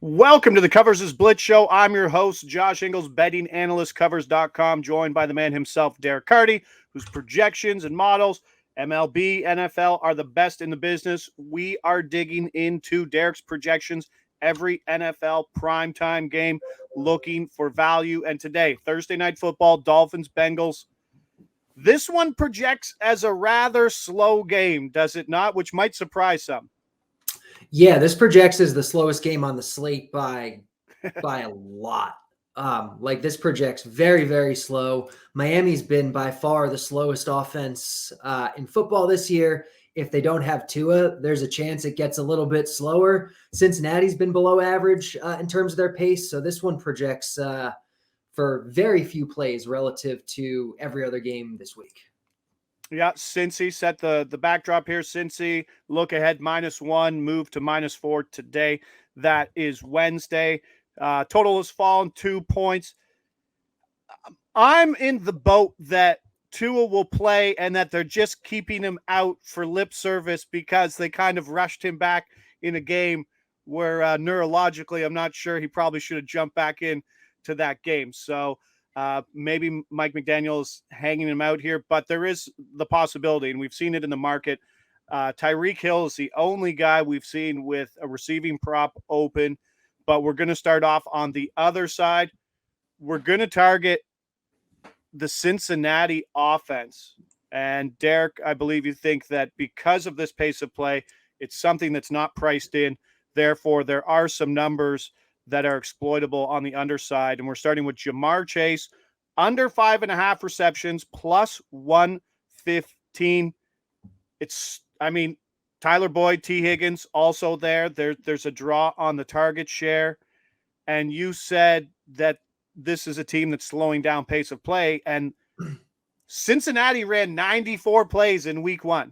Welcome to the Covers is Blitz Show. I'm your host, Josh Ingles, betting analyst, covers.com, joined by the man himself, Derek Carty, whose projections and models, MLB, NFL, are the best in the business. We are digging into Derek's projections every NFL primetime game, looking for value. And today, Thursday Night Football, Dolphins, Bengals. This one projects as a rather slow game, does it not? Which might surprise some. Yeah, this projects as the slowest game on the slate by a lot. This projects very, very slow. Miami's been by far the slowest offense in football this year. If they don't have Tua, there's a chance it gets a little bit slower. Cincinnati's been below average in terms of their pace, so this one projects for very few plays relative to every other game this week. Yeah, Cincy set the backdrop here. Cincy, look ahead, -1, move to -4 today. That is Wednesday. Total has fallen 2 points. I'm in the boat that Tua will play and that they're just keeping him out for lip service because they kind of rushed him back in a game where neurologically, I'm not sure he probably should have jumped back in to that game. So maybe Mike McDaniel is hanging him out here, but there is the possibility, and we've seen it in the market. Tyreek Hill is the only guy we've seen with a receiving prop open, but we're going to start off on the other side. We're going to target the Cincinnati offense. And Derek, I believe you think that because of this pace of play, it's something that's not priced in. Therefore, there are some numbers that are exploitable on the underside. And we're starting with Jamar Chase, under 5.5 receptions, +115. Tyler Boyd, T. Higgins also there. There's a draw on the target share. And you said that this is a team that's slowing down pace of play. And Cincinnati ran 94 plays in week 1.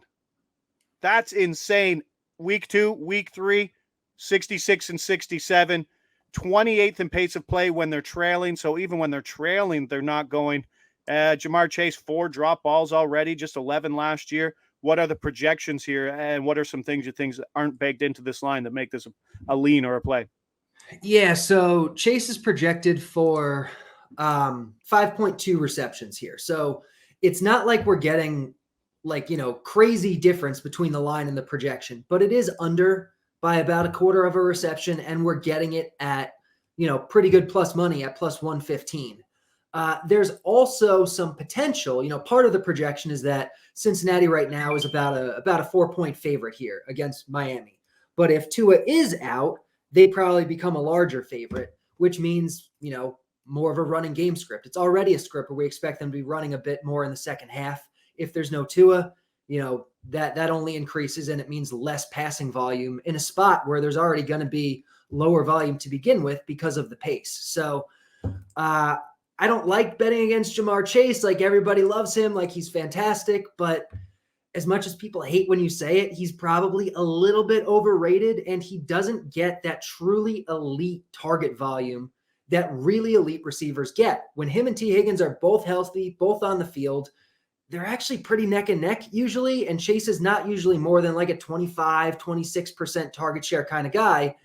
That's insane. Week 2, week 3, 66 and 67. 28th in pace of play when they're trailing. So even when they're trailing, they're not going. Jamar Chase, 4 drop balls already, just 11 last year. What are the projections here? And what are some things you think aren't baked into this line that make this a lean or a play? Yeah, so Chase is projected for 5.2 receptions here. So it's not like we're getting crazy difference between the line and the projection, but it is under by about 1/4 of a reception, and we're getting it at, pretty good plus money at +115. There's also some potential, part of the projection is that Cincinnati right now is about a 4-point favorite here against Miami. But if Tua is out, they probably become a larger favorite, which means, more of a running game script. It's already a script where we expect them to be running a bit more in the second half. If there's no Tua, that only increases, and it means less passing volume in a spot where there's already going to be lower volume to begin with because of the pace. So I don't like betting against Jamar Chase. Like, everybody loves him. Like, he's fantastic. But as much as people hate when you say it, he's probably a little bit overrated, and he doesn't get that truly elite target volume that really elite receivers get. When him and T. Higgins are both healthy, both on the field, they're actually pretty neck and neck usually, and Chase is not usually more than like a 25, 26% target share kind of guy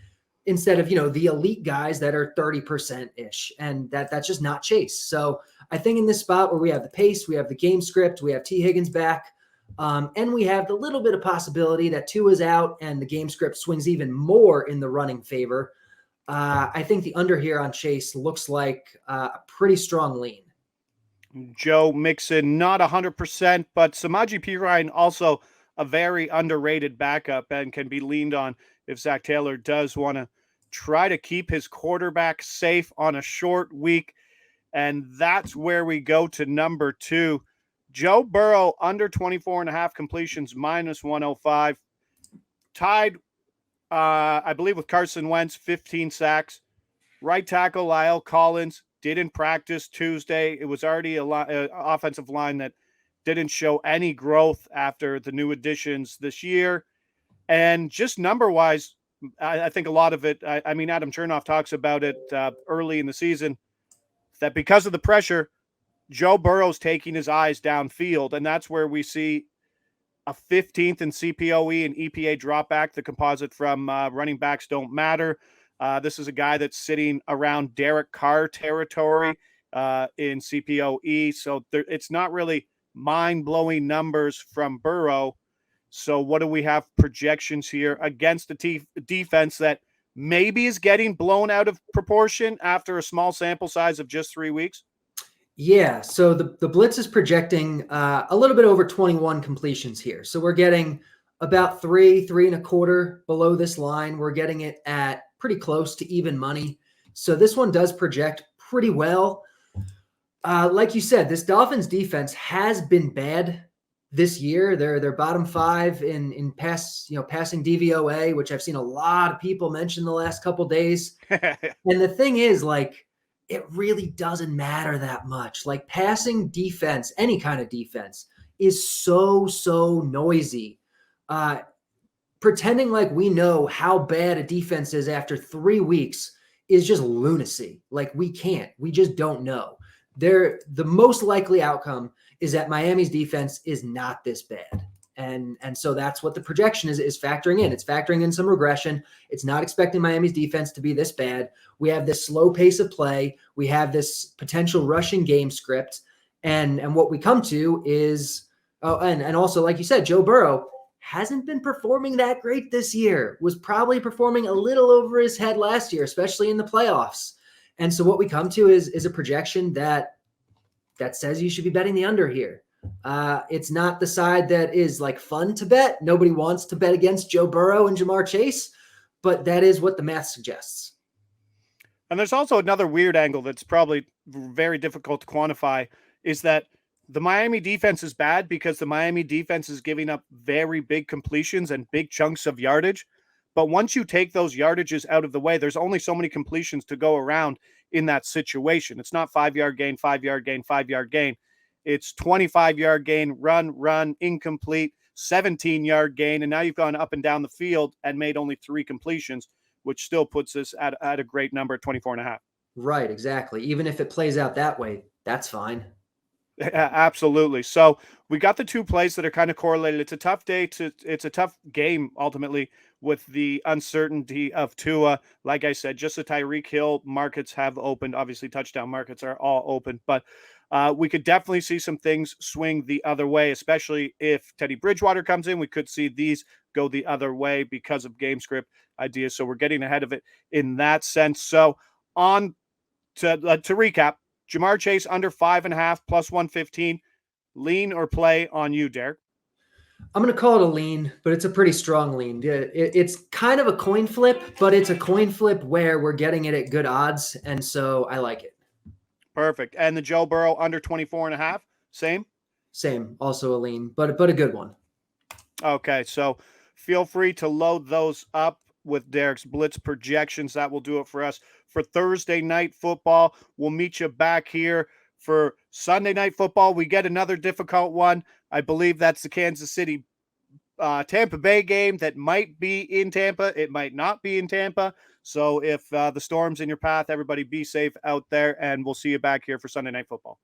instead of, the elite guys that are 30%-ish, and that's just not Chase. So I think in this spot where we have the pace, we have the game script, we have T. Higgins back, and we have the little bit of possibility that Tua's out and the game script swings even more in the running favor, I think the under here on Chase looks like a pretty strong lean. Joe Mixon, not 100%, but Samaje Perine also a very underrated backup and can be leaned on if Zach Taylor does want to try to keep his quarterback safe on a short week. And that's where we go to number 2. Joe Burrow, under 24.5 completions, -105. Tied, I believe, with Carson Wentz, 15 sacks. Right tackle Lyle Collins didn't practice Tuesday. It was already an offensive line that didn't show any growth after the new additions this year. And just number-wise, I think a lot of it, Adam Chernoff talks about it early in the season, that because of the pressure, Joe Burrow's taking his eyes downfield, and that's where we see a 15th in CPOE and EPA drop back. The composite from running backs don't matter. This is a guy that's sitting around Derek Carr territory in CPOE. So it's not really mind-blowing numbers from Burrow. So what do we have projections here against a defense that maybe is getting blown out of proportion after a small sample size of just 3 weeks? Yeah, so the blitz is projecting a little bit over 21 completions here. So we're getting about 3.25 below this line. We're getting it at pretty close to even money. So this one does project pretty well. Like you said, this Dolphins defense has been bad this year. They're bottom 5 in passing DVOA, which I've seen a lot of people mention the last couple days. And the thing is, like, it really doesn't matter that much. Like, passing defense, any kind of defense, is so noisy. Pretending like we know how bad a defense is after 3 weeks is just lunacy. Like, we can't. We just don't know. The most likely outcome is that Miami's defense is not this bad. And so that's what the projection is factoring in. It's factoring in some regression. It's not expecting Miami's defense to be this bad. We have this slow pace of play. We have this potential rushing game script. And what we come to is, and also, like you said, Joe Burrow hasn't been performing that great this year, was probably performing a little over his head last year, especially in the playoffs. And so what we come to is a projection that says you should be betting the under here. It's not the side that is like fun to bet. Nobody wants to bet against Joe Burrow and Jamar Chase, but that is what the math suggests. And there's also another weird angle that's probably very difficult to quantify, is that the Miami defense is bad because the Miami defense is giving up very big completions and big chunks of yardage. But once you take those yardages out of the way, there's only so many completions to go around in that situation. It's not 5-yard gain, 5-yard gain, 5-yard gain. It's 25-yard gain, run, incomplete, 17-yard gain. And now you've gone up and down the field and made only 3 completions, which still puts us at a great number at 24.5. Right, exactly. Even if it plays out that way, that's fine. Absolutely. So we got the 2 plays that are kind of correlated. It's a tough day it's a tough game ultimately with the uncertainty of Tua. Like I said, just the Tyreek Hill markets have opened. Obviously, touchdown markets are all open, but we could definitely see some things swing the other way, especially if Teddy Bridgewater comes in. We could see these go the other way because of game script ideas. So we're getting ahead of it in that sense. So on to recap, Jamar Chase under 5.5 plus 115. Lean or play on you, Derek? I'm going to call it a lean, but it's a pretty strong lean. It's kind of a coin flip, but it's a coin flip where we're getting it at good odds. And so I like it. Perfect. And the Joe Burrow under 24.5, same? Same, also a lean, but a good one. Okay, so feel free to load those up with Derek's blitz projections. That will do it for us for Thursday night football. We'll meet you back here for Sunday night football. We get another difficult one. I believe that's the Kansas City Tampa Bay game that might be in Tampa. It might not be in Tampa. So if the storm's in your path, everybody be safe out there, and we'll see you back here for Sunday night football.